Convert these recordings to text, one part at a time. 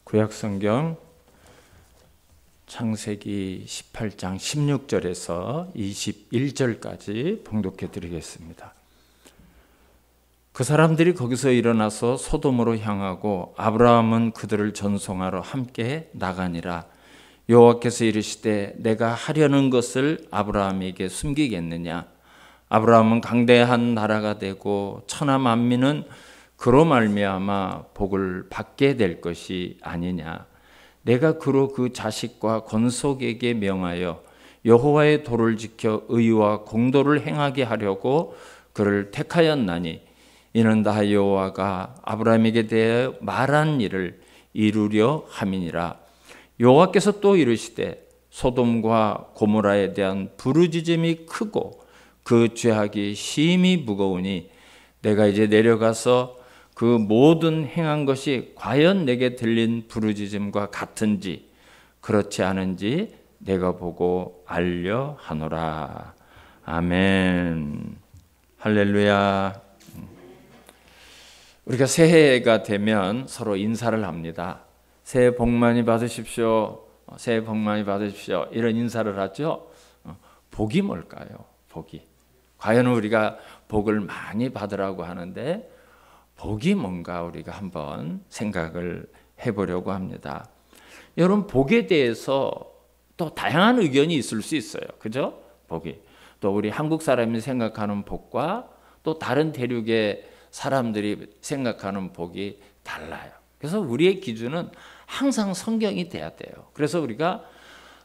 구약성경 창세기 18장 16절에서 21절까지 봉독해 드리겠습니다. 그 사람들이 거기서 일어나서 소돔으로 향하고 아브라함은 그들을 전송하러 함께 나가니라. 여호와께서 이르시되 내가 하려는 것을 아브라함에게 숨기겠느냐. 아브라함은 강대한 나라가 되고 천하 만민은 그로 말미암아 복을 받게 될 것이 아니냐. 내가 그로 그 자식과 건속에게 명하여 여호와의 도를 지켜 의와 공도를 행하게 하려고 그를 택하였나니 이는 다 여호와가 아브라함에게 대하여 말한 일을 이루려 함이니라. 여호와께서 또 이르시되 소돔과 고모라에 대한 부르짖음이 크고 그 죄악이 심히 무거우니 내가 이제 내려가서 그 모든 행한 것이 과연 내게 들린 부르짖음과 같은지 그렇지 않은지 내가 보고 알려 하노라. 아멘. 할렐루야. 우리가 새해가 되면 서로 인사를 합니다. 새해 복 많이 받으십시오. 새해 복 많이 받으십시오. 이런 인사를 하죠. 복이 뭘까요? 복이. 과연 우리가 복을 많이 받으라고 하는데 복이 뭔가 우리가 한번 생각을 해보려고 합니다. 여러분, 복에 대해서 또 다양한 의견이 있을 수 있어요. 그죠? 복이. 또 우리 한국 사람이 생각하는 복과 또 다른 대륙의 사람들이 생각하는 복이 달라요. 그래서 우리의 기준은 항상 성경이 돼야 돼요. 그래서 우리가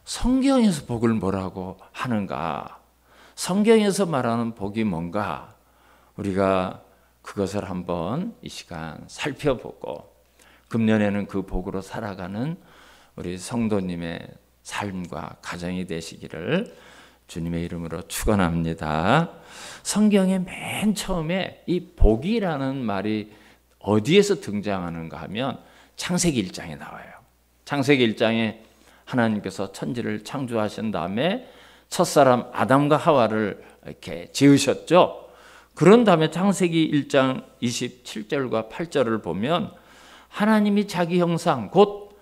성경에서 복을 뭐라고 하는가? 성경에서 말하는 복이 뭔가? 우리가 그것을 한번 이 시간 살펴보고 금년에는 그 복으로 살아가는 우리 성도님의 삶과 가정이 되시기를 주님의 이름으로 축원합니다. 성경의 맨 처음에 이 복이라는 말이 어디에서 등장하는가 하면 창세기 1장에 나와요. 창세기 1장에 하나님께서 천지를 창조하신 다음에 첫사람 아담과 하와를 이렇게 지으셨죠. 그런 다음에 창세기 1장 27절과 8절을 보면 하나님이 자기 형상 곧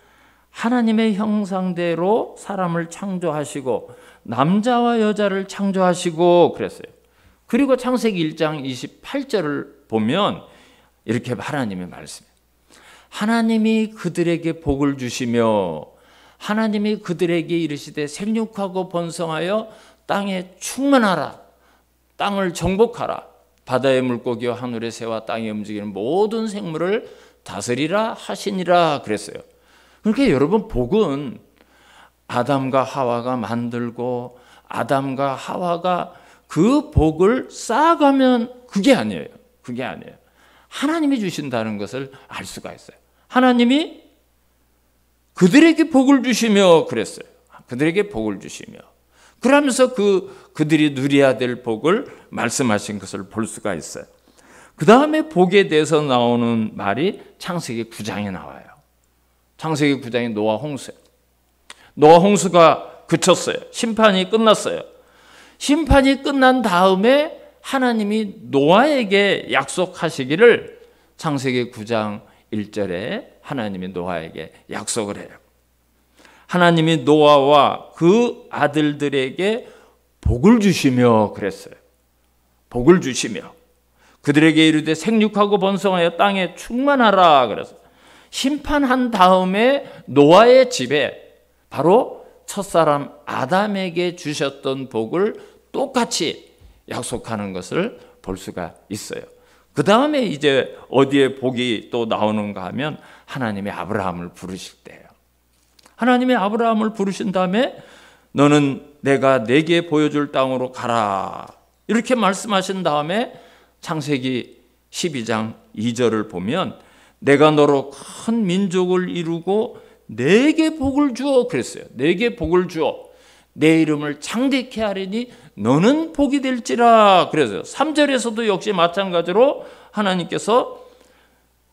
하나님의 형상대로 사람을 창조하시고 남자와 여자를 창조하시고 그랬어요. 그리고 창세기 1장 28절을 보면 이렇게 하나님의 말씀이에요. 하나님이 그들에게 복을 주시며 하나님이 그들에게 이르시되 생육하고 번성하여 땅에 충만하라. 땅을 정복하라. 바다의 물고기와 하늘의 새와 땅에 움직이는 모든 생물을 다스리라 하시니라 그랬어요. 그러니까 여러분, 복은 아담과 하와가 만들고 아담과 하와가 그 복을 쌓아가면 그게 아니에요. 그게 아니에요. 하나님이 주신다는 것을 알 수가 있어요. 하나님이 그들에게 복을 주시며 그랬어요. 그들에게 복을 주시며. 그러면서 그들이 누려야 될 복을 말씀하신 것을 볼 수가 있어요. 그 다음에 복에 대해서 나오는 말이 창세기 9장에 나와요. 창세기 9장에 노아 홍수예요. 노아 홍수가 그쳤어요. 심판이 끝났어요. 심판이 끝난 다음에 하나님이 노아에게 약속하시기를 창세기 9장 1절에 하나님이 노아에게 약속을 해요. 하나님이 노아와 그 아들들에게 복을 주시며 그랬어요. 복을 주시며 그들에게 이르되 생육하고 번성하여 땅에 충만하라 그랬어요. 심판한 다음에 노아의 집에 바로 첫사람 아담에게 주셨던 복을 똑같이 약속하는 것을 볼 수가 있어요. 그 다음에 이제 어디에 복이 또 나오는가 하면 하나님이 아브라함을 부르실 때예요. 하나님이 아브라함을 부르신 다음에 너는 내가 내게 보여줄 땅으로 가라. 이렇게 말씀하신 다음에 창세기 12장 2절을 보면 내가 너로 큰 민족을 이루고 내게 복을 주어 그랬어요. 내게 복을 주어 내 이름을 창대케 하리니 너는 복이 될지라 그랬어요. 3절에서도 역시 마찬가지로 하나님께서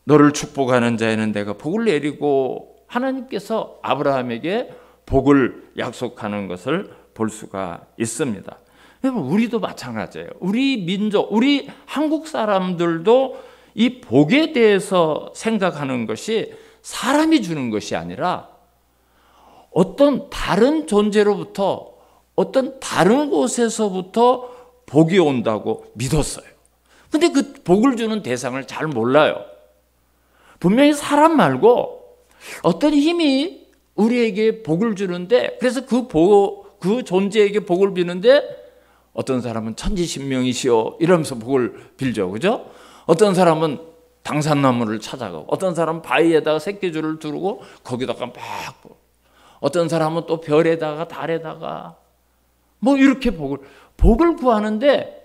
너를 축복하는 자에는 내가 복을 내리고 하나님께서 아브라함에게 복을 약속하는 것을 볼 수가 있습니다. 여러분, 우리도 마찬가지예요. 우리 민족, 우리 한국 사람들도 이 복에 대해서 생각하는 것이 사람이 주는 것이 아니라 어떤 다른 존재로부터, 어떤 다른 곳에서부터 복이 온다고 믿었어요. 근데 그 복을 주는 대상을 잘 몰라요. 분명히 사람 말고 어떤 힘이 우리에게 복을 주는데, 그래서 그 존재에게 복을 비는데, 어떤 사람은 천지신명이시오 이러면서 복을 빌죠. 그죠? 어떤 사람은 당산나무를 찾아가고, 어떤 사람은 바위에다가 새끼줄을 두르고 거기다가 막, 어떤 사람은 또 별에다가 달에다가 뭐 이렇게 복을 구하는데,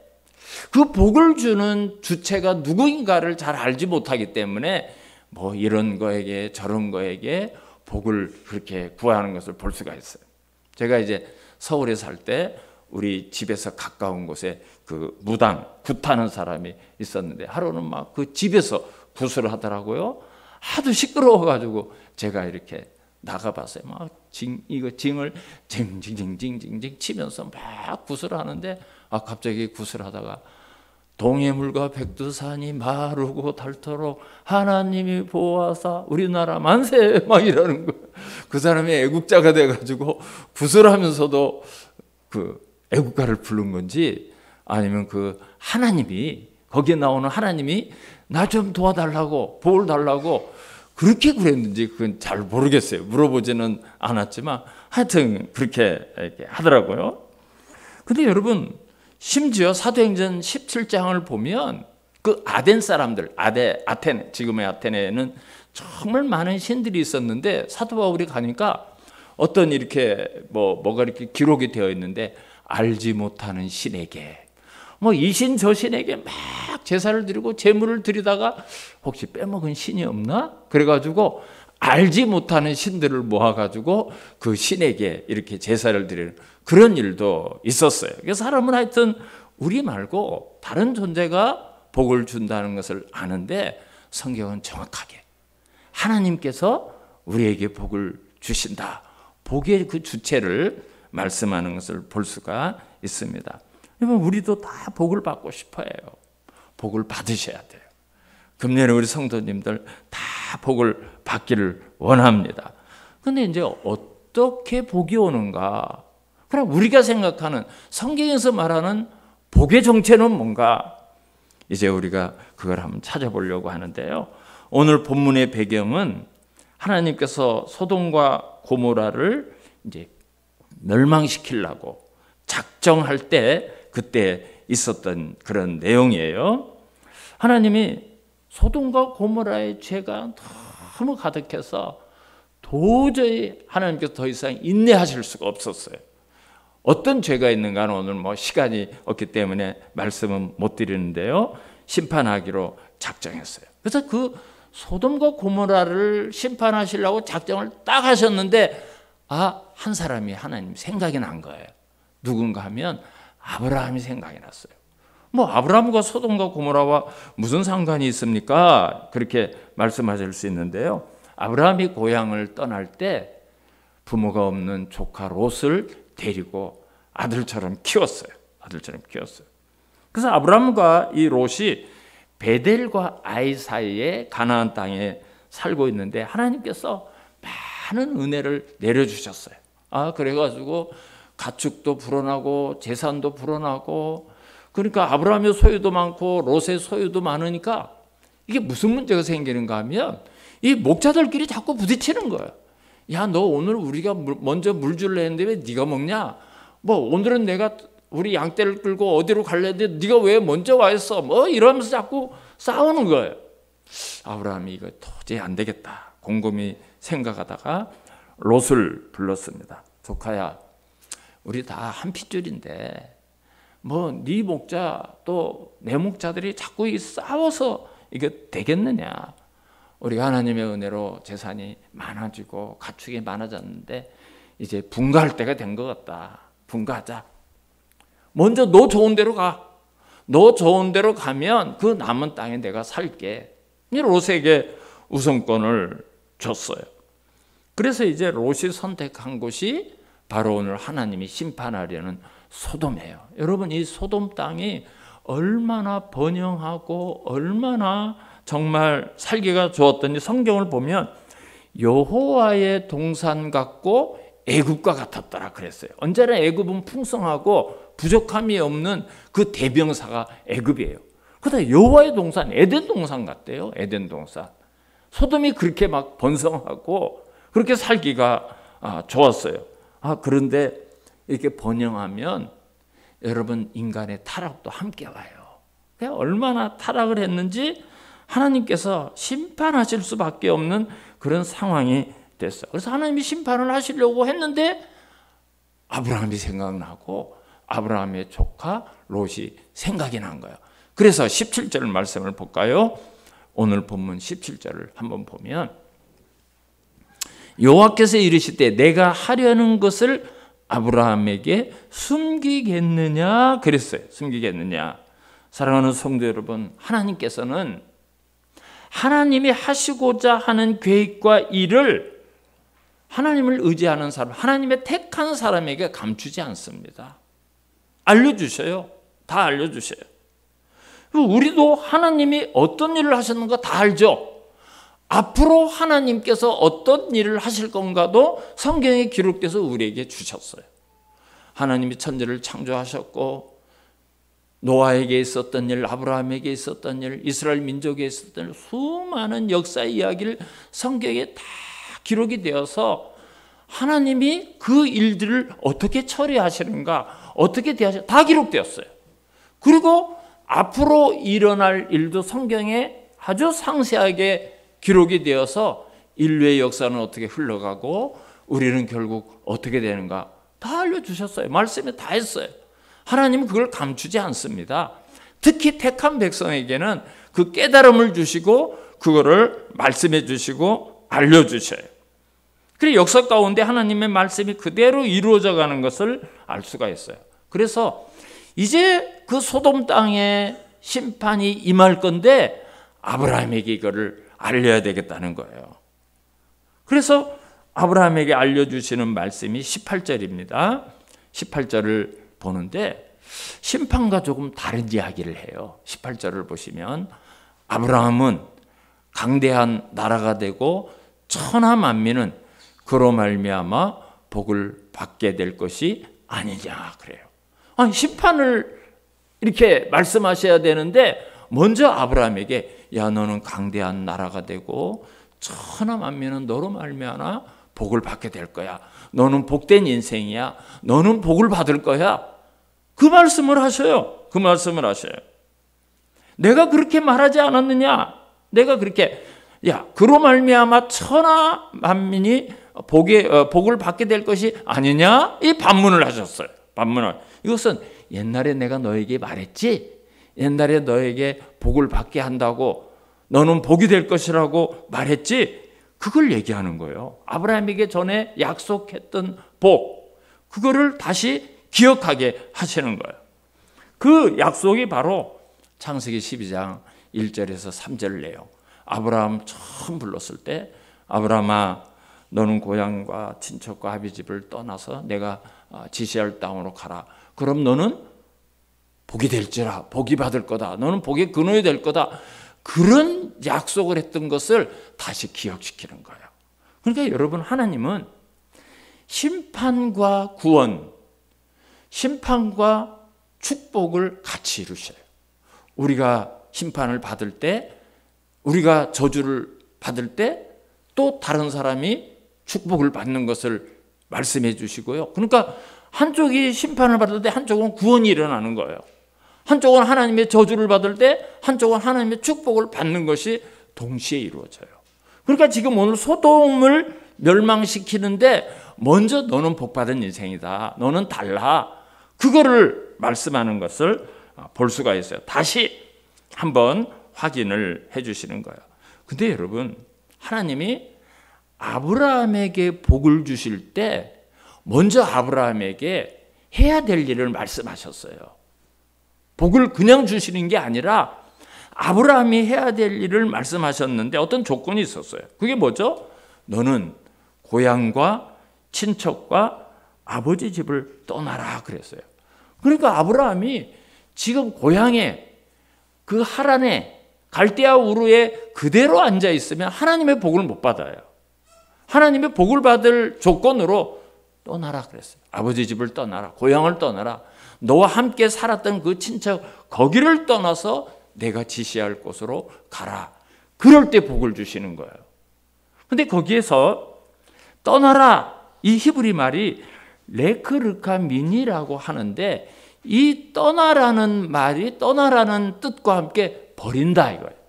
그 복을 주는 주체가 누구인가를 잘 알지 못하기 때문에 뭐 이런 거에게 저런 거에게 복을 그렇게 구하는 것을 볼 수가 있어요. 제가 이제 서울에 살 때 우리 집에서 가까운 곳에 그 무당 굿하는 사람이 있었는데, 하루는 막 그 집에서 굿을 하더라고요. 하도 시끄러워가지고 제가 이렇게 나가봤어요. 막 징을 징징징징징 치면서 막 굿을 하는데, 갑자기 굿을 하다가 동해물과 백두산이 마르고 닳도록 하나님이 보아사 우리나라 만세 막 이러는 거예요. 그 사람이 애국자가 돼가지고 굿을 하면서도 그 애국가를 부른 건지, 아니면 그 하나님이, 거기에 나오는 하나님이 나 좀 도와달라고, 복을 달라고 그렇게 그랬는지 그건 잘 모르겠어요. 물어보지는 않았지만 하여튼 그렇게 이렇게 하더라고요. 근데 여러분, 심지어 사도행전 17장을 보면 그 아덴 사람들, 아테네, 지금의 아테네에는 정말 많은 신들이 있었는데, 사도 바울이 가니까 어떤 이렇게 뭐가 이렇게 기록이 되어 있는데, 알지 못하는 신에게, 뭐 이 신 저 신에게 막 제사를 드리고 제물을 드리다가 혹시 빼먹은 신이 없나? 그래가지고 알지 못하는 신들을 모아가지고 그 신에게 이렇게 제사를 드리는 그런 일도 있었어요. 그래서 사람은 하여튼 우리 말고 다른 존재가 복을 준다는 것을 아는데, 성경은 정확하게 하나님께서 우리에게 복을 주신다, 복의 그 주체를 말씀하는 것을 볼 수가 있습니다. 여러분, 우리도 다 복을 받고 싶어요. 복을 받으셔야 돼요. 금년에 우리 성도님들 다 복을 받기를 원합니다. 근데 이제 어떻게 복이 오는가? 그럼 우리가 생각하는, 성경에서 말하는 복의 정체는 뭔가? 이제 우리가 그걸 한번 찾아보려고 하는데요. 오늘 본문의 배경은 하나님께서 소돔과 고모라를 이제 멸망시키려고 작정할 때, 그때 있었던 그런 내용이에요. 하나님이 소돔과 고모라의 죄가 너무 가득해서 도저히 하나님께서 더 이상 인내하실 수가 없었어요. 어떤 죄가 있는가는 오늘 뭐 시간이 없기 때문에 말씀은 못 드리는데요, 심판하기로 작정했어요. 그래서 그 소돔과 고모라를 심판하시려고 작정을 딱 하셨는데, 한 사람이 하나님 생각이 난 거예요. 누군가 하면 아브라함이 생각이 났어요. 뭐 아브라함과 소돔과 고모라와 무슨 상관이 있습니까? 그렇게 말씀하실 수 있는데요. 아브라함이 고향을 떠날 때 부모가 없는 조카 롯을 데리고 아들처럼 키웠어요. 그래서 아브라함과 이 롯이 베델과 아이 사이에 가나안 땅에 살고 있는데, 하나님께서 많은 은혜를 내려주셨어요. 그래가지고 가축도 불어나고 재산도 불어나고, 그러니까 아브라함의 소유도 많고 롯의 소유도 많으니까 이게 무슨 문제가 생기는가 하면, 이 목자들끼리 자꾸 부딪히는 거예요. 야, 너 오늘 우리가 먼저 물 줄래 했는데 왜 네가 먹냐? 뭐 오늘은 내가 우리 양떼를 끌고 어디로 갈래 했는데 네가 왜 먼저 와 있어? 뭐 이러면서 자꾸 싸우는 거예요. 아브라함이 이거 도저히 안 되겠다 곰곰이 생각하다가 롯을 불렀습니다. 조카야, 우리 다 한 핏줄인데 뭐 네 목자 또 내 목자들이 자꾸 싸워서 이게 되겠느냐? 우리가 하나님의 은혜로 재산이 많아지고 가축이 많아졌는데 이제 분가할 때가 된 것 같다. 분가하자. 먼저 너 좋은 데로 가. 너 좋은 데로 가면 그 남은 땅에 내가 살게. 롯에게 우선권을 줬어요. 그래서 이제 롯이 선택한 곳이 바로 오늘 하나님이 심판하려는 소돔이에요. 여러분, 이 소돔 땅이 얼마나 번영하고 얼마나 정말 살기가 좋았더니 성경을 보면 여호와의 동산 같고 애굽과 같았더라 그랬어요. 언제나 애굽은 풍성하고 부족함이 없는 그 대명사가 애굽이에요. 그러다 여호와의 동산, 에덴 동산 같대요. 에덴 동산. 소돔이 그렇게 막 번성하고 그렇게 살기가 좋았어요. 그런데 이렇게 번영하면 여러분 인간의 타락도 함께 와요. 얼마나 타락을 했는지 하나님께서 심판하실 수밖에 없는 그런 상황이 됐어요. 그래서 하나님이 심판을 하시려고 했는데 아브라함이 생각나고 아브라함의 조카 롯이 생각이 난 거예요. 그래서 17절 말씀을 볼까요? 오늘 본문 17절을 한번 보면 여호와께서 이르시되 내가 하려는 것을 아브라함에게 숨기겠느냐 그랬어요. 숨기겠느냐. 사랑하는 성도 여러분, 하나님께서는 하나님이 하시고자 하는 계획과 일을 하나님을 의지하는 사람, 하나님의 택한 사람에게 감추지 않습니다. 알려주셔요. 다 알려주셔요. 우리도 하나님이 어떤 일을 하셨는가 다 알죠. 앞으로 하나님께서 어떤 일을 하실 건가도 성경에 기록돼서 우리에게 주셨어요. 하나님이 천지를 창조하셨고 노아에게 있었던 일, 아브라함에게 있었던 일, 이스라엘 민족에 있었던 일, 수많은 역사의 이야기를 성경에 다 기록이 되어서 하나님이 그 일들을 어떻게 처리하시는가, 어떻게 대하시는가 다 기록되었어요. 그리고 앞으로 일어날 일도 성경에 아주 상세하게 기록이 되어서 인류의 역사는 어떻게 흘러가고 우리는 결국 어떻게 되는가 다 알려주셨어요. 말씀에 다 했어요. 하나님은 그걸 감추지 않습니다. 특히 택한 백성에게는 그 깨달음을 주시고 그거를 말씀해 주시고 알려주셔요. 그래서 역사 가운데 하나님의 말씀이 그대로 이루어져 가는 것을 알 수가 있어요. 그래서 이제 그 소돔 땅에 심판이 임할 건데 아브라함에게 이거를 알려야 되겠다는 거예요. 그래서 아브라함에게 알려주시는 말씀이 18절입니다. 18절을 보는데 심판과 조금 다른 이야기를 해요. 18절을 보시면 아브라함은 강대한 나라가 되고 천하 만민은 그로 말미암아 복을 받게 될 것이 아니냐 그래요. 심판을 이렇게 말씀하셔야 되는데 먼저 아브라함에게 야 너는 강대한 나라가 되고 천하 만민은 너로 말미암아 복을 받게 될 거야. 너는 복된 인생이야. 너는 복을 받을 거야. 그 말씀을 하셔요. 그 말씀을 하셔요. 내가 그렇게 말하지 않았느냐? 내가 그렇게 그로 말미암아 천하 만민이 복을 받게 될 것이 아니냐? 이 반문을 하셨어요. 반문을. 이것은 옛날에 내가 너에게 말했지. 옛날에 너에게 복을 받게 한다고 너는 복이 될 것이라고 말했지. 그걸 얘기하는 거예요. 아브라함에게 전에 약속했던 복, 그거를 다시 기억하게 하시는 거예요. 그 약속이 바로 창세기 12장 1절에서 3절 내용. 아브라함 처음 불렀을 때 아브라함아 너는 고향과 친척과 아비집을 떠나서 내가 지시할 땅으로 가라. 그럼 너는 복이 될지라, 복이 받을 거다. 너는 복의 근원이 될 거다. 그런 약속을 했던 것을 다시 기억시키는 거예요. 그러니까 여러분, 하나님은 심판과 구원, 심판과 축복을 같이 이루셔요. 우리가 심판을 받을 때, 우리가 저주를 받을 때 또 다른 사람이 축복을 받는 것을 말씀해 주시고요. 그러니까 한쪽이 심판을 받을 때 한쪽은 구원이 일어나는 거예요. 한쪽은 하나님의 저주를 받을 때 한쪽은 하나님의 축복을 받는 것이 동시에 이루어져요. 그러니까 지금 오늘 소돔을 멸망시키는데 먼저 너는 복받은 인생이다. 너는 달라. 그거를 말씀하는 것을 볼 수가 있어요. 다시 한번 확인을 해 주시는 거예요. 근데 여러분, 하나님이 아브라함에게 복을 주실 때 먼저 아브라함에게 해야 될 일을 말씀하셨어요. 복을 그냥 주시는 게 아니라 아브라함이 해야 될 일을 말씀하셨는데 어떤 조건이 있었어요. 그게 뭐죠? 너는 고향과 친척과 아버지 집을 떠나라 그랬어요. 그러니까 아브라함이 지금 고향에 그 하란에 갈대아 우르에 그대로 앉아 있으면 하나님의 복을 못 받아요. 하나님의 복을 받을 조건으로 떠나라 그랬어요. 아버지 집을 떠나라. 고향을 떠나라. 너와 함께 살았던 그 친척 거기를 떠나서 내가 지시할 곳으로 가라. 그럴 때 복을 주시는 거예요. 근데 거기에서 떠나라, 이 히브리 말이 레크르카민이라고 하는데, 이 떠나라는 말이 떠나라는 뜻과 함께 버린다 이거예요.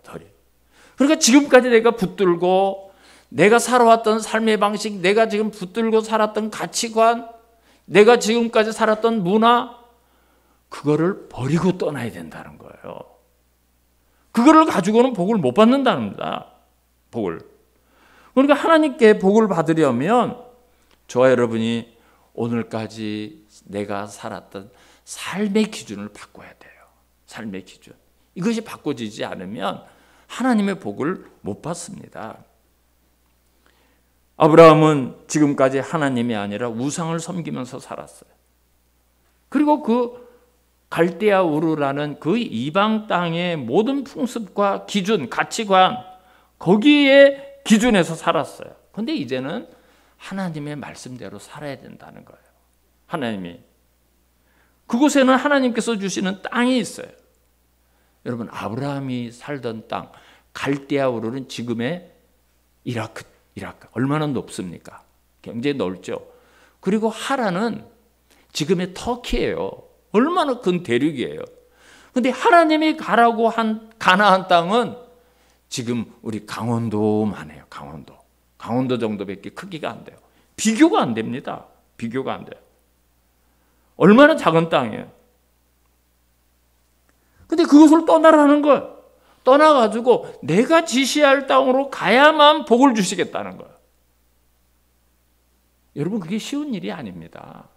그러니까 지금까지 내가 붙들고 내가 살아왔던 삶의 방식, 내가 지금 붙들고 살았던 가치관, 내가 지금까지 살았던 문화, 그거를 버리고 떠나야 된다는 거예요. 그거를 가지고는 복을 못 받는답니다. 복을. 그러니까 하나님께 복을 받으려면 저와 여러분이 오늘까지 내가 살았던 삶의 기준을 바꿔야 돼요. 삶의 기준. 이것이 바꿔지지 않으면 하나님의 복을 못 받습니다. 아브라함은 지금까지 하나님이 아니라 우상을 섬기면서 살았어요. 그리고 그 갈대아 우르라는 그 이방 땅의 모든 풍습과 기준, 가치관, 거기에 기준에서 살았어요. 그런데 이제는 하나님의 말씀대로 살아야 된다는 거예요. 하나님이. 그곳에는 하나님께서 주시는 땅이 있어요. 여러분, 아브라함이 살던 땅, 갈대아 우르는 지금의 이라크 얼마나 높습니까? 굉장히 넓죠. 그리고 하란은 지금의 터키예요. 얼마나 큰 대륙이에요. 그런데 하나님이 가라고 한 가나안 땅은 지금 우리 강원도만 해요. 강원도 정도밖에 크기가 안 돼요. 비교가 안 됩니다. 비교가 안 돼요. 얼마나 작은 땅이에요. 근데 그것을 떠나라는 거예요. 떠나가지고 내가 지시할 땅으로 가야만 복을 주시겠다는 거예요. 여러분, 그게 쉬운 일이 아닙니다.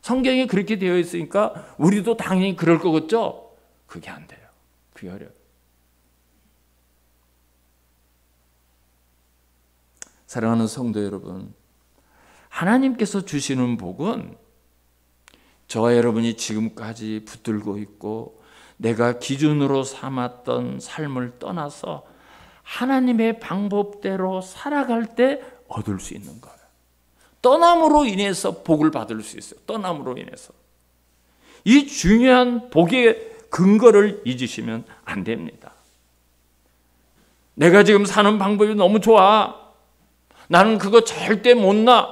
성경에 그렇게 되어 있으니까 우리도 당연히 그럴 거겠죠? 그게 안 돼요. 그게 어려워요. 사랑하는 성도 여러분, 하나님께서 주시는 복은 저와 여러분이 지금까지 붙들고 있고 내가 기준으로 삼았던 삶을 떠나서 하나님의 방법대로 살아갈 때 얻을 수 있는 거예요. 떠남으로 인해서 복을 받을 수 있어요. 떠남으로 인해서. 이 중요한 복의 근거를 잊으시면 안 됩니다. 내가 지금 사는 방법이 너무 좋아. 나는 그거 절대 못 나.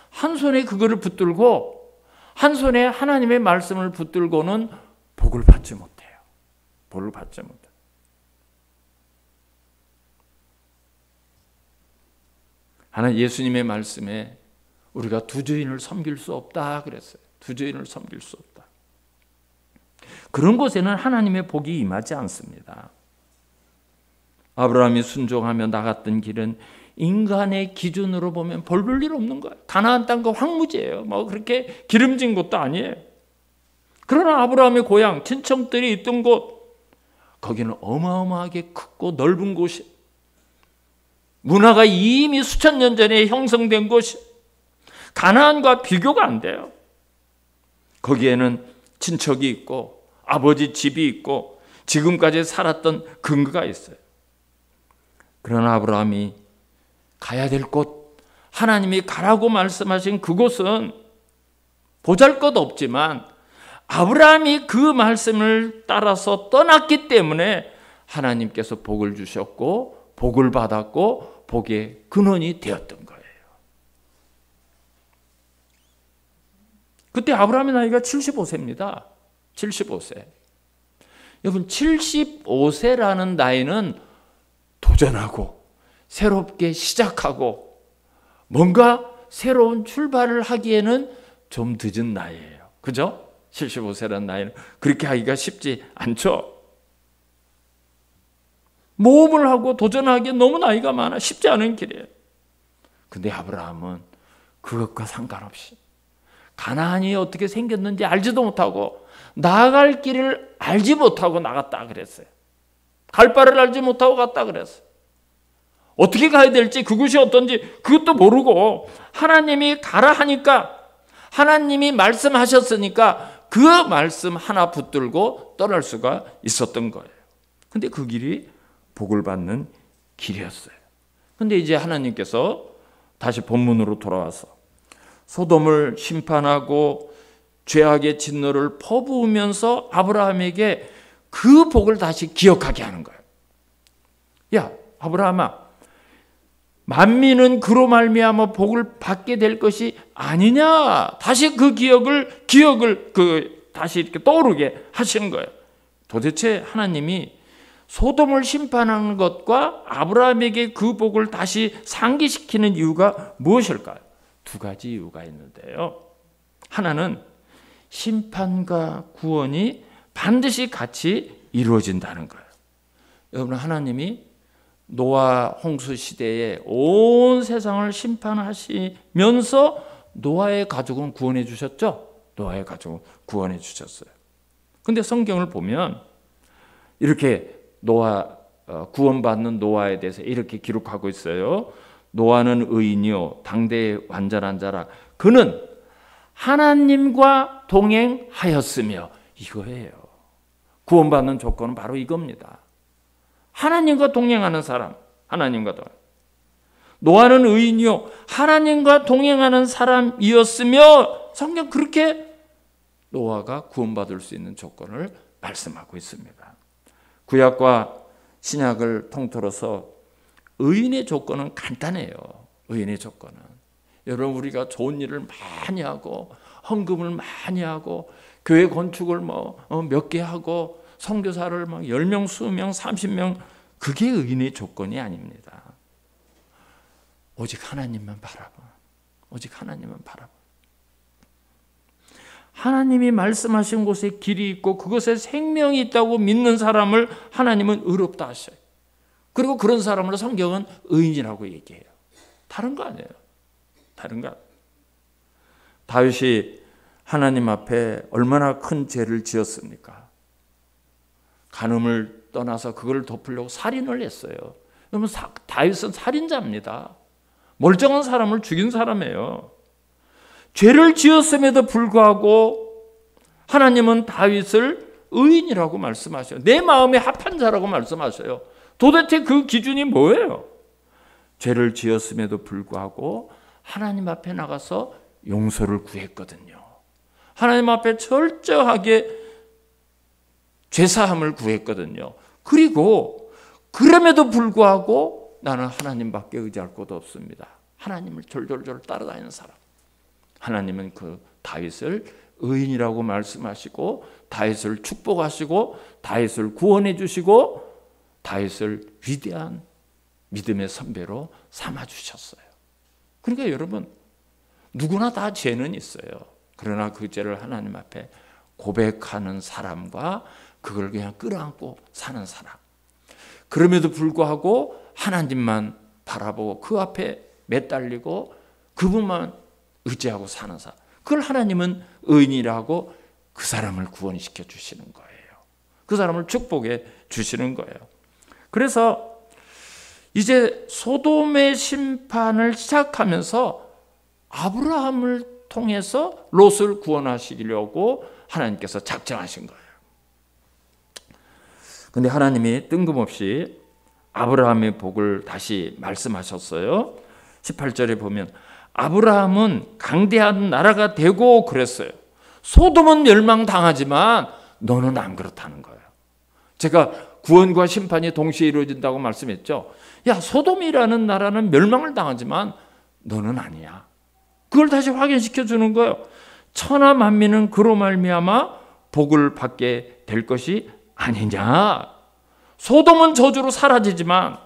한 손에 그거를 붙들고 한 손에 하나님의 말씀을 붙들고는 복을 받지 못해요. 복을 받지 못해요. 하나 예수님의 말씀에 우리가 두 주인을 섬길 수 없다 그랬어요. 두 주인을 섬길 수 없다. 그런 곳에는 하나님의 복이 임하지 않습니다. 아브라함이 순종하며 나갔던 길은 인간의 기준으로 보면 별 볼 일 없는 거예요. 가나안 땅과 황무지예요. 뭐 그렇게 기름진 곳도 아니에요. 그러나 아브라함의 고향, 친척들이 있던 곳, 거기는 어마어마하게 크고 넓은 곳이, 문화가 이미 수천 년 전에 형성된 곳이, 가나안과 비교가 안 돼요. 거기에는 친척이 있고 아버지 집이 있고 지금까지 살았던 근거가 있어요. 그러나 아브라함이 가야 될 곳, 하나님이 가라고 말씀하신 그곳은 보잘것없지만 아브라함이 그 말씀을 따라서 떠났기 때문에 하나님께서 복을 주셨고 복을 받았고 복의 근원이 되었던 거예요. 그때 아브라함의 나이가 75세입니다. 75세. 여러분, 75세라는 나이는 도전하고 새롭게 시작하고 뭔가 새로운 출발을 하기에는 좀 늦은 나이예요. 그죠? 75세라는 나이는 그렇게 하기가 쉽지 않죠. 모험을 하고 도전하기에 너무 나이가 많아 쉽지 않은 길이에요. 근데 아브라함은 그것과 상관없이 가나안이 어떻게 생겼는지 알지도 못하고 나아갈 길을 알지 못하고 나갔다 그랬어요. 갈 바를 알지 못하고 갔다 그랬어요. 어떻게 가야 될지, 그곳이 어떤지 그것도 모르고 하나님이 가라 하니까, 하나님이 말씀하셨으니까 그 말씀 하나 붙들고 떠날 수가 있었던 거예요. 근데 그 길이 복을 받는 길이었어요. 근데 이제 하나님께서 다시 본문으로 돌아와서 소돔을 심판하고 죄악의 진노를 퍼부으면서 아브라함에게 그 복을 다시 기억하게 하는 거예요. 야, 아브라함아, 만민은 그로 말미암아 복을 받게 될 것이 아니냐. 다시 그 기억을 다시 이렇게 떠오르게 하시는 거예요. 도대체 하나님이 소돔을 심판하는 것과 아브라함에게 그 복을 다시 상기시키는 이유가 무엇일까요? 두 가지 이유가 있는데요. 하나는 심판과 구원이 반드시 같이 이루어진다는 거예요. 여러분, 하나님이 노아 홍수 시대에 온 세상을 심판하시면서 노아의 가족은 구원해 주셨죠? 노아의 가족은 구원해 주셨어요. 근데 성경을 보면 이렇게 구원받는 노아에 대해서 이렇게 기록하고 있어요. 노아는 의인이요 당대의 완전한 자라. 그는 하나님과 동행하였으며. 이거예요. 구원받는 조건은 바로 이겁니다. 하나님과 동행하는 사람. 하나님과 동행. 노아는 의인이요 하나님과 동행하는 사람이었으며. 성경 그렇게 노아가 구원받을 수 있는 조건을 말씀하고 있습니다. 구약과 신약을 통틀어서 의인의 조건은 간단해요. 의인의 조건은. 여러분, 우리가 좋은 일을 많이 하고 헌금을 많이 하고 교회 건축을 몇 개 하고 선교사를 10명, 20명, 30명, 그게 의인의 조건이 아닙니다. 오직 하나님만 바라봐. 오직 하나님만 바라봐. 하나님이 말씀하신 곳에 길이 있고 그곳에 생명이 있다고 믿는 사람을 하나님은 의롭다 하셔요. 그리고 그런 사람을 성경은 의인이라고 얘기해요. 다른 거 아니에요. 다른 거 아니에요. 다윗이 하나님 앞에 얼마나 큰 죄를 지었습니까? 간음을 떠나서 그걸 덮으려고 살인을 했어요. 여러분, 다윗은 살인자입니다. 멀쩡한 사람을 죽인 사람이에요. 죄를 지었음에도 불구하고 하나님은 다윗을 의인이라고 말씀하셔요. 내 마음에 합한 자라고 말씀하셔요. 도대체 그 기준이 뭐예요? 죄를 지었음에도 불구하고 하나님 앞에 나가서 용서를 구했거든요. 하나님 앞에 철저하게 죄사함을 구했거든요. 그리고 그럼에도 불구하고 나는 하나님밖에 의지할 곳 없습니다. 하나님을 졸졸졸 따라다니는 사람. 하나님은 그 다윗을 의인이라고 말씀하시고 다윗을 축복하시고 다윗을 구원해 주시고 다윗을 위대한 믿음의 선배로 삼아 주셨어요. 그러니까 여러분, 누구나 다 죄는 있어요. 그러나 그 죄를 하나님 앞에 고백하는 사람과 그걸 그냥 끌어안고 사는 사람. 그럼에도 불구하고 하나님만 바라보고 그 앞에 매달리고 그분만 의지하고 사는 사람. 그걸 하나님은 의인이라고 그 사람을 구원시켜 주시는 거예요. 그 사람을 축복해 주시는 거예요. 그래서 이제 소돔의 심판을 시작하면서 아브라함을 통해서 롯을 구원하시려고 하나님께서 작정하신 거예요. 근데 하나님이 뜬금없이 아브라함의 복을 다시 말씀하셨어요. 18절에 보면 아브라함은 강대한 나라가 되고 그랬어요. 소돔은 멸망당하지만 너는 안 그렇다는 거예요. 제가 구원과 심판이 동시에 이루어진다고 말씀했죠. 야, 소돔이라는 나라는 멸망을 당하지만 너는 아니야. 그걸 다시 확인시켜 주는 거예요. 천하 만민은 그로 말미암아 복을 받게 될 것이 아니냐. 소돔은 저주로 사라지지만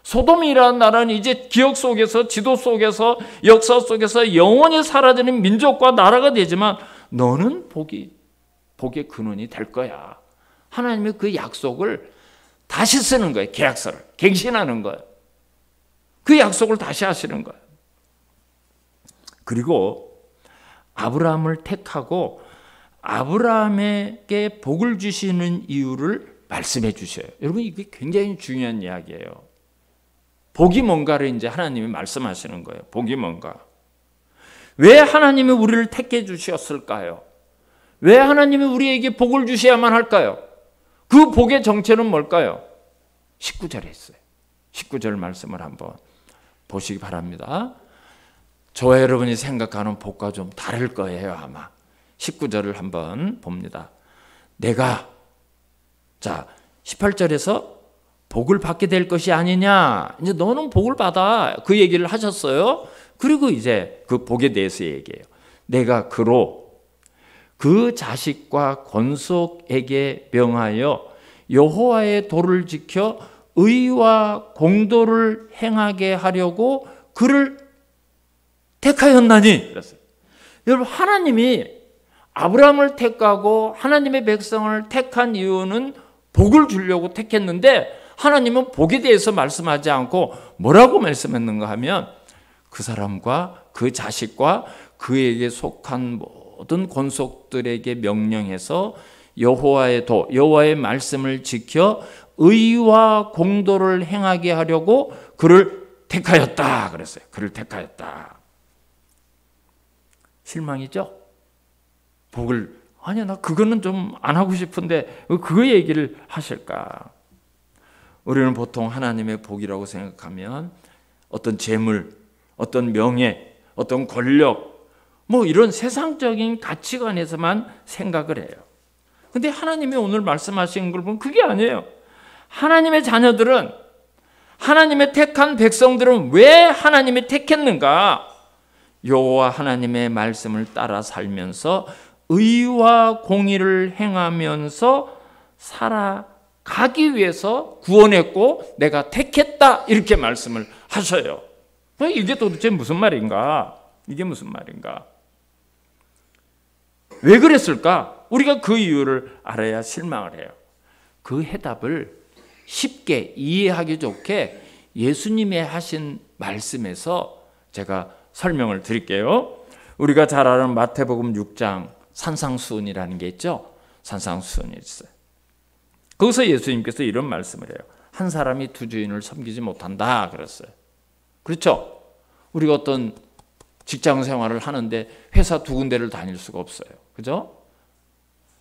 소돔이라는 나라는 이제 기억 속에서, 지도 속에서, 역사 속에서 영원히 사라지는 민족과 나라가 되지만 너는 복의 근원이 될 거야. 하나님의 그 약속을 다시 쓰는 거예요. 계약서를 갱신하는 거예요. 그 약속을 다시 하시는 거예요. 그리고 아브라함을 택하고 아브라함에게 복을 주시는 이유를 말씀해 주셔요. 여러분, 이게 굉장히 중요한 이야기예요. 복이 뭔가를 이제 하나님이 말씀하시는 거예요. 복이 뭔가. 왜 하나님이 우리를 택해 주셨을까요? 왜 하나님이 우리에게 복을 주셔야만 할까요? 그 복의 정체는 뭘까요? 19절에 있어요. 19절 말씀을 한번 보시기 바랍니다. 저와 여러분이 생각하는 복과 좀 다를 거예요, 아마. 19절을 한번 봅니다. 내가, 자, 18절에서 복을 받게 될 것이 아니냐. 이제 너는 복을 받아. 그 얘기를 하셨어요. 그리고 이제 그 복에 대해서 얘기해요. 내가 그로 그 자식과 권속에게 명하여 여호와의 도를 지켜 의와 공도를 행하게 하려고 그를 택하였나니. 그랬어요. 여러분, 하나님이 아브라함을 택하고 하나님의 백성을 택한 이유는 복을 주려고 택했는데, 하나님은 복에 대해서 말씀하지 않고 뭐라고 말씀했는가 하면 그 사람과 그 자식과 그에게 속한 모든 권속들에게 명령해서 여호와의 도, 여호와의 말씀을 지켜 의와 공도를 행하게 하려고 그를 택하였다 그랬어요. 그를 택하였다. 실망이죠? 복을, 아니야, 나 그거는 좀 안 하고 싶은데 그 얘기를 하실까? 우리는 보통 하나님의 복이라고 생각하면 어떤 재물, 어떤 명예, 어떤 권력, 뭐 이런 세상적인 가치관에서만 생각을 해요. 근데 하나님이 오늘 말씀하신 걸 보면 그게 아니에요. 하나님의 자녀들은, 하나님의 택한 백성들은 왜 하나님이 택했는가? 여호와 하나님의 말씀을 따라 살면서 의와 공의를 행하면서 살아가기 위해서 구원했고 내가 택했다, 이렇게 말씀을 하셔요. 이게 도대체 무슨 말인가? 이게 무슨 말인가? 왜 그랬을까? 우리가 그 이유를 알아야 실망을 해요. 그 해답을 쉽게 이해하기 좋게 예수님의 하신 말씀에서 제가 설명을 드릴게요. 우리가 잘 아는 마태복음 6장 산상수훈이라는 게 있죠. 산상수훈이 있어요. 거기서 예수님께서 이런 말씀을 해요. 한 사람이 두 주인을 섬기지 못한다 그랬어요. 그렇죠? 우리가 어떤 직장 생활을 하는데 회사 두 군데를 다닐 수가 없어요. 그죠?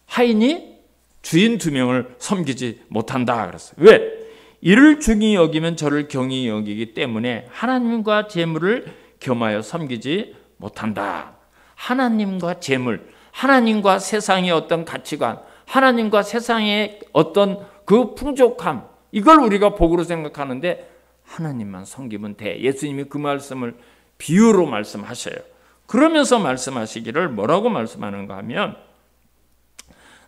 하인이 주인 두 명을 섬기지 못한다 그랬어요. 왜? 이를 중히 여기면 저를 경히 여기기 때문에 하나님과 재물을 겸하여 섬기지 못한다. 하나님과 재물, 하나님과 세상의 어떤 가치관, 하나님과 세상의 어떤 그 풍족함, 이걸 우리가 복으로 생각하는데 하나님만 섬기면 돼. 예수님이 그 말씀을 비유로 말씀하셔요. 그러면서 말씀하시기를 뭐라고 말씀하는가 하면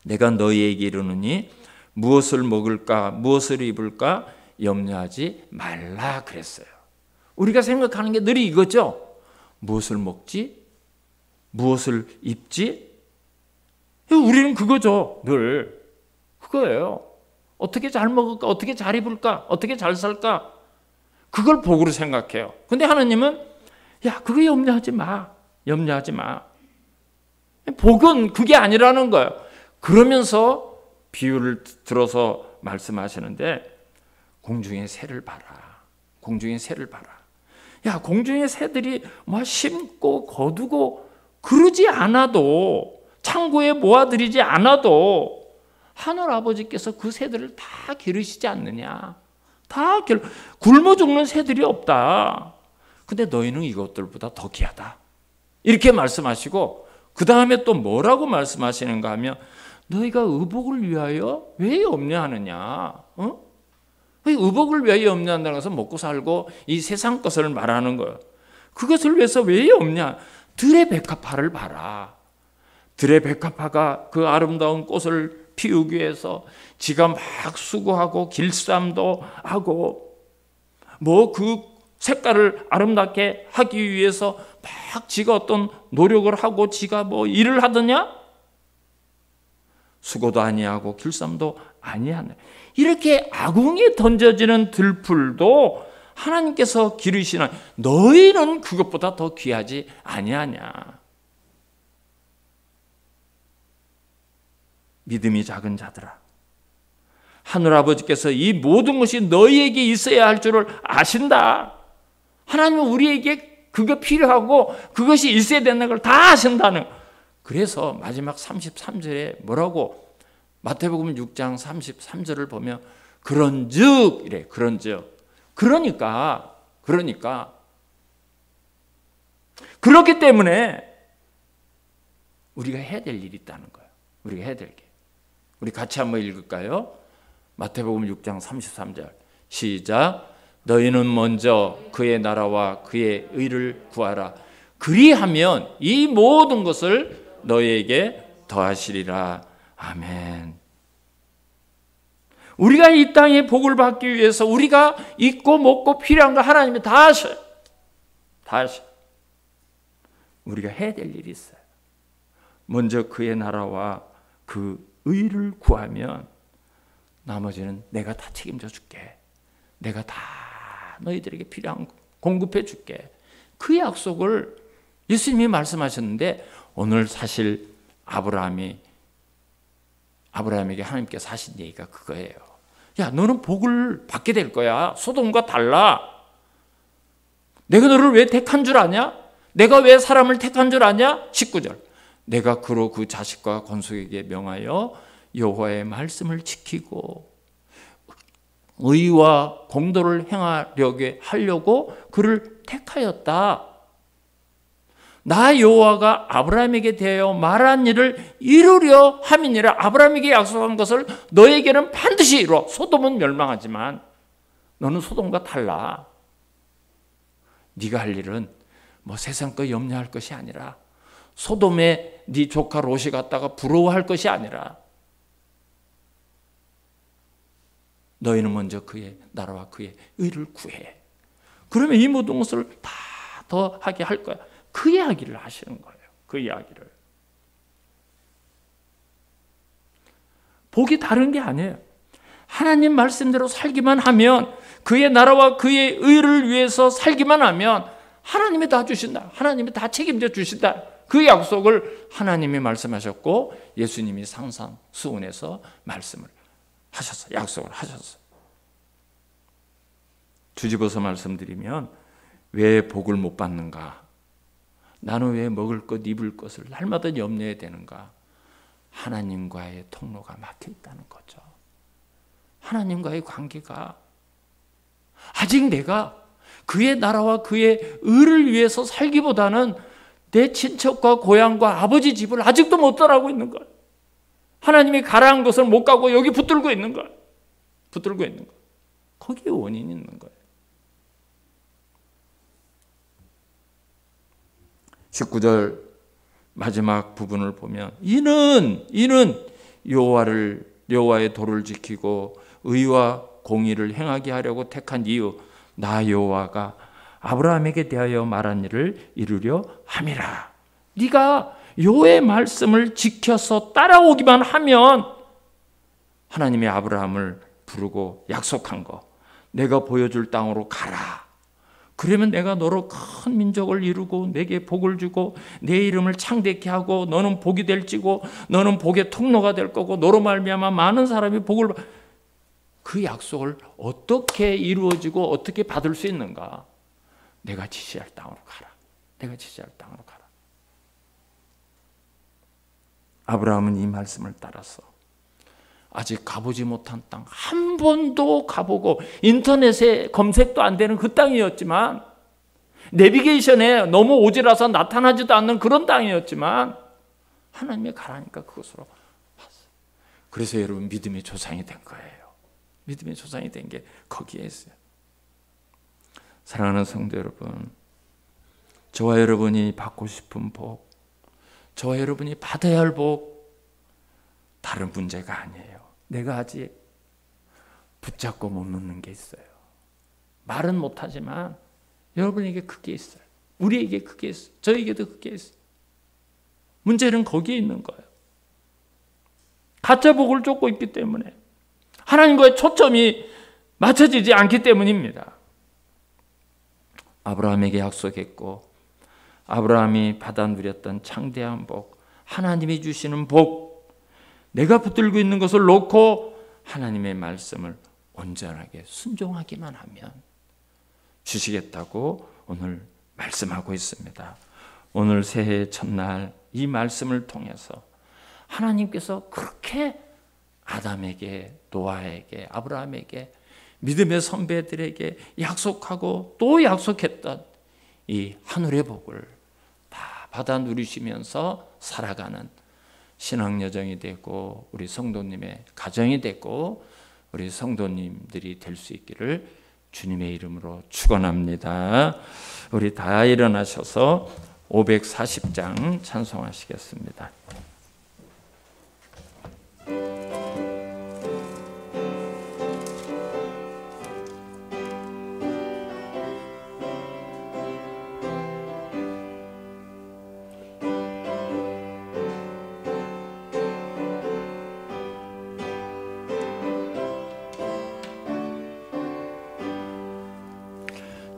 내가 너희에게 이르노니 무엇을 먹을까 무엇을 입을까 염려하지 말라 그랬어요. 우리가 생각하는 게 늘 이거죠. 무엇을 먹지? 무엇을 입지? 우리는 그거죠. 늘 그거예요. 어떻게 잘 먹을까? 어떻게 잘 입을까? 어떻게 잘 살까? 그걸 복으로 생각해요. 근데 하나님은 야, 그거 염려하지 마. 염려하지 마. 복은 그게 아니라는 거예요. 그러면서 비유를 들어서 말씀하시는데 공중의 새를 봐라. 공중의 새를 봐라. 야, 공중의 새들이 뭐 심고 거두고 그러지 않아도, 창고에 모아들이지 않아도 하늘 아버지께서 그 새들을 다 기르시지 않느냐. 다 굶어 죽는 새들이 없다. 근데 너희는 이것들보다 더 귀하다. 이렇게 말씀하시고 그 다음에 또 뭐라고 말씀하시는가 하면 너희가 의복을 위하여 왜 염려하느냐. 의복을 왜 염려한다는 것은 먹고 살고 이 세상 것을 말하는 거예요. 그것을 위해서 왜 염려? 들의 백합화를 봐라. 들의 백합화가 그 아름다운 꽃을 피우기 위해서 지가 막 수고하고 길쌈도 하고 뭐 그 색깔을 아름답게 하기 위해서 막 지가 어떤 노력을 하고 지가 뭐 일을 하더냐? 수고도 아니하고 길쌈도 아니하네. 이렇게 아궁이에 던져지는 들풀도 하나님께서 기르시나 너희는 그것보다 더 귀하지 아니하냐. 믿음이 작은 자들아, 하늘아버지께서 이 모든 것이 너희에게 있어야 할 줄을 아신다. 하나님은 우리에게 그거 필요하고 그것이 있어야 되는 걸 다 아신다는. 그래서 마지막 33절에 뭐라고, 마태복음 6장 33절을 보면 그런즉 이래. 그런즉. 그러니까 그렇기 때문에 우리가 해야 될 일이 있다는 거예요. 우리가 해야 될 게. 우리 같이 한번 읽을까요? 마태복음 6장 33절. 시작. 너희는 먼저 그의 나라와 그의 의를 구하라. 그리하면 이 모든 것을 너희에게 더하시리라. 아멘. 우리가 이 땅에 복을 받기 위해서 우리가 입고 먹고 필요한 거 하나님이 다 하셔요. 다 하셔요. 우리가 해야 될 일이 있어요. 먼저 그의 나라와 그 의를 구하면 나머지는 내가 다 책임져 줄게. 내가 다 너희들에게 필요한 거 공급해 줄게. 그 약속을 예수님이 말씀하셨는데 오늘 사실 아브라함에게 하나님께서 하신 얘기가 그거예요. 야, 너는 복을 받게 될 거야. 소돔과 달라. 내가 너를 왜 택한 줄 아냐? 내가 왜 사람을 택한 줄 아냐? 19절. 내가 그로 그 자식과 건속에게 명하여 여호와의 말씀을 지키고 의와 공도를 하려고 그를 택하였다. 나 여호와가 아브라함에게 대하여 말한 일을 이루려 함이니라. 아브라함에게 약속한 것을 너에게는 반드시 이루어. 소돔은 멸망하지만 너는 소돔과 달라. 네가 할 일은 뭐 세상 거 염려할 것이 아니라 소돔에 네 조카 롯이 갔다가 부러워할 것이 아니라 너희는 먼저 그의 나라와 그의 의를 구해. 그러면 이 모든 것을 다 더하게 할 거야. 그 이야기를 하시는 거예요. 그 이야기를. 복이 다른 게 아니에요. 하나님 말씀대로 살기만 하면, 그의 나라와 그의 의를 위해서 살기만 하면 하나님이 다 주신다. 하나님이 다 책임져 주신다. 그 약속을 하나님이 말씀하셨고 예수님이 산상수훈에서 말씀을 하셨어요. 약속을 하셨어요. 뒤집어서 말씀드리면 왜 복을 못 받는가? 나는 왜 먹을 것, 입을 것을 날마다 염려해야 되는가? 하나님과의 통로가 막혀 있다는 거죠. 하나님과의 관계가 아직 내가 그의 나라와 그의 의를 위해서 살기보다는 내 친척과 고향과 아버지 집을 아직도 못 떠나고 있는 거예요. 하나님이 가라한 것을 못 가고 여기 붙들고 있는 거예요. 붙들고 있는 거예요. 거기에 원인이 있는 거예요. 19절 마지막 부분을 보면 이는 여호와의 도를 지키고 의와 공의를 행하게 하려고 택한 이유, 나 여호와가 아브라함에게 대하여 말한 일을 이루려 함이라. 네가 여호와의 말씀을 지켜서 따라오기만 하면 하나님이 아브라함을 부르고 약속한 거, 내가 보여줄 땅으로 가라. 그러면 내가 너로 큰 민족을 이루고 내게 복을 주고 내 이름을 창대케 하고 너는 복이 될지고 너는 복의 통로가 될 거고 너로 말미암아 많은 사람이 복을 그 약속을 어떻게 이루어지고 어떻게 받을 수 있는가? 내가 지시할 땅으로 가라. 내가 지시할 땅으로 가라. 아브라함은 이 말씀을 따라서 아직 가보지 못한 땅, 한 번도 가보고 인터넷에 검색도 안 되는 그 땅이었지만, 내비게이션에 너무 오지라서 나타나지도 않는 그런 땅이었지만 하나님이 가라니까 그것으로 봤어요. 그래서 여러분 믿음의 조상이 된 거예요. 믿음의 조상이 된 게 거기에 있어요. 사랑하는 성도 여러분, 저와 여러분이 받고 싶은 복, 저와 여러분이 받아야 할 복, 다른 문제가 아니에요. 내가 아직 붙잡고 못 놓는 게 있어요. 말은 못하지만 여러분에게 그게 있어요. 우리에게 그게 있어요. 저에게도 그게 있어요. 문제는 거기에 있는 거예요. 가짜 복을 쫓고 있기 때문에, 하나님과의 초점이 맞춰지지 않기 때문입니다. 아브라함에게 약속했고 아브라함이 받아 누렸던 창대한 복, 하나님이 주시는 복, 내가 붙들고 있는 것을 놓고 하나님의 말씀을 온전하게 순종하기만 하면 주시겠다고 오늘 말씀하고 있습니다. 오늘 새해 첫날 이 말씀을 통해서 하나님께서 그렇게 아담에게, 노아에게, 아브라함에게, 믿음의 선배들에게 약속하고 또 약속했던 이 하늘의 복을 다 받아 누리시면서 살아가는 신앙 여정이 되고 우리 성도님의 가정이 되고 우리 성도님들이 될 수 있기를 주님의 이름으로 축원합니다. 우리 다 일어나셔서 540장 찬송하시겠습니다.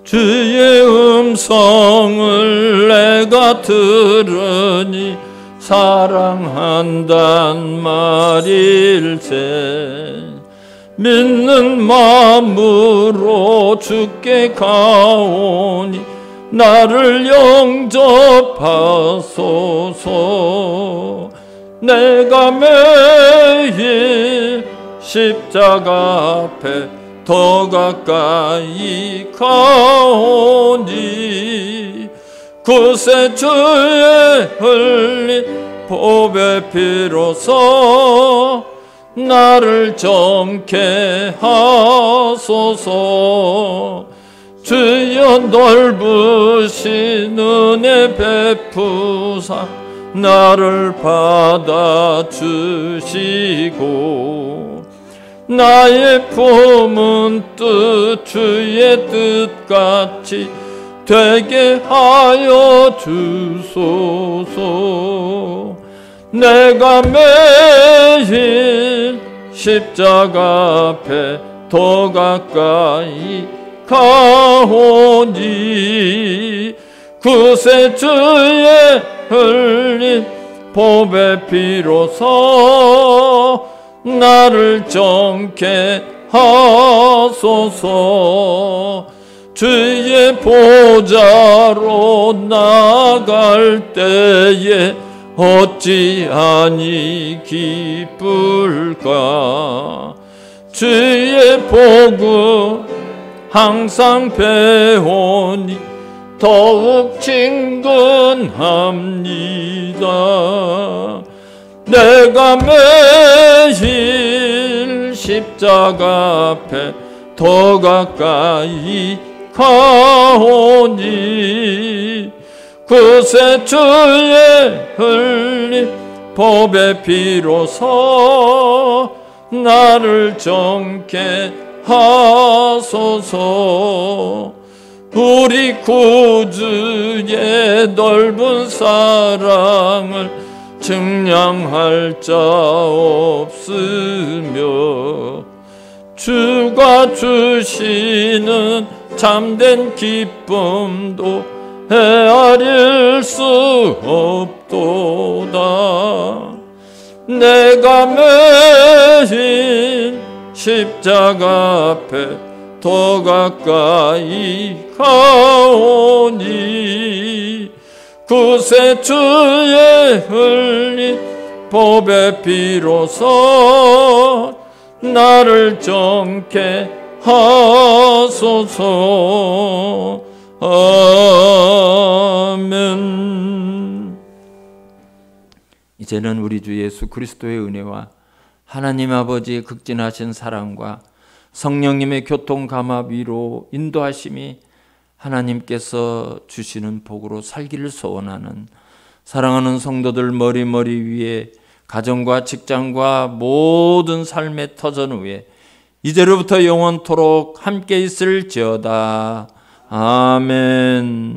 주의 음성을 내가 들으니 사랑한단 말일세. 믿는 마음으로 주께 가오니 나를 영접하소서. 내가 매일 십자가 앞에 더 가까이 가오니 그새 주의 흘린 보배 피로써 나를 정케 하소서. 주여 넓으신 은혜 베푸사 나를 받아주시고 나의 품은 뜻 주의 뜻같이 되게 하여 주소서. 내가 매일 십자가 앞에 더 가까이 가오니 그새 주의 흘린 보배 피로써 나를 정케 하소서. 주의 보좌로 나갈 때에 어찌 아니 기쁠까. 주의 복음 항상 배우니 더욱 친근합니다. 내가 매일 십자가 앞에 더 가까이 가오니 그새 주의 흘린 보배 피로써 나를 정케 하소서. 우리 구주의 넓은 사랑을 증량할 자 없으며 주가 주시는 참된 기쁨도 헤아릴 수 없도다. 내가 매일 십자가 앞에 더 가까이 가오니 그새 주의 흘린 보배 피로써 나를 정케 하소서. 아멘. 이제는 우리 주 예수 그리스도의 은혜와 하나님 아버지의 극진하신 사랑과 성령님의 교통 감화 위로 인도하심이 하나님께서 주시는 복으로 살기를 소원하는 사랑하는 성도들 머리 위에 가정과 직장과 모든 삶의 터전 위에 이제로부터 영원토록 함께 있을지어다. 아멘.